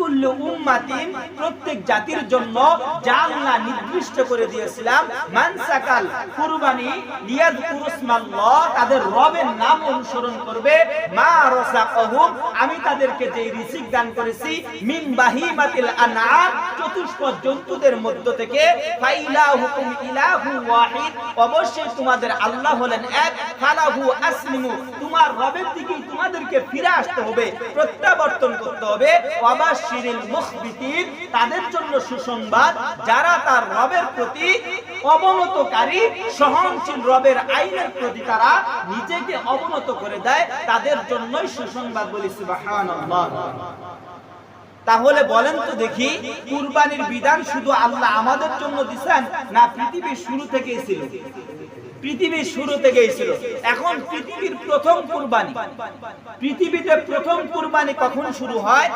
লিকুল্লি উম্মাতিন প্রত্যেক জাতির জন্য জাআলনা নির্দিষ্ট করে দিয়েছিলাম মানসাকাল কুরবানি লিয়াযকুরুসমাল্লাহ তাদের রবের নাম অনুসরণ করবে মা রাযাকাহুম আমি তাদেরকে যে রিজিক দান করেছি মিন বাহিমাতিল আনআম চতুষ্পদ জন্তুদের মধ্য থেকে ফাইলাহুকুম ইলাহু ওয়াহিদ অবশ্যই তোমাদের আল্লাহ হলেন এক ফালাহু আসলিমু তোমার রবের দিকেই তোমাদেরকে ফিরে আসতে হবে প্রত্যাবর্তন করতে হবে ওয়াবাশশিরিল মুখবিতিন তাদের জন্য সুসংবাদ যারা তার রবের প্রতি অবনতকারী সহনশীল রবের আইনের প্রতি তারা নিজেকে অবনত করে দেয় তাদের জন্যই সুসংবাদ বলি সুবহানাল্লাহ। তাহলে বলেন তো দেখি কুরবানির বিধান শুধু আল্লাহ আমাদের জন্য দিয়েছেন না পৃথিবীর শুরু থেকেই ছিল? পৃথিবীর শুরু থেকেই ছিল। এখন পৃথিবীর প্রথম কুরবানি, পৃথিবীতে প্রথম কুরবানি কখন শুরু হয়?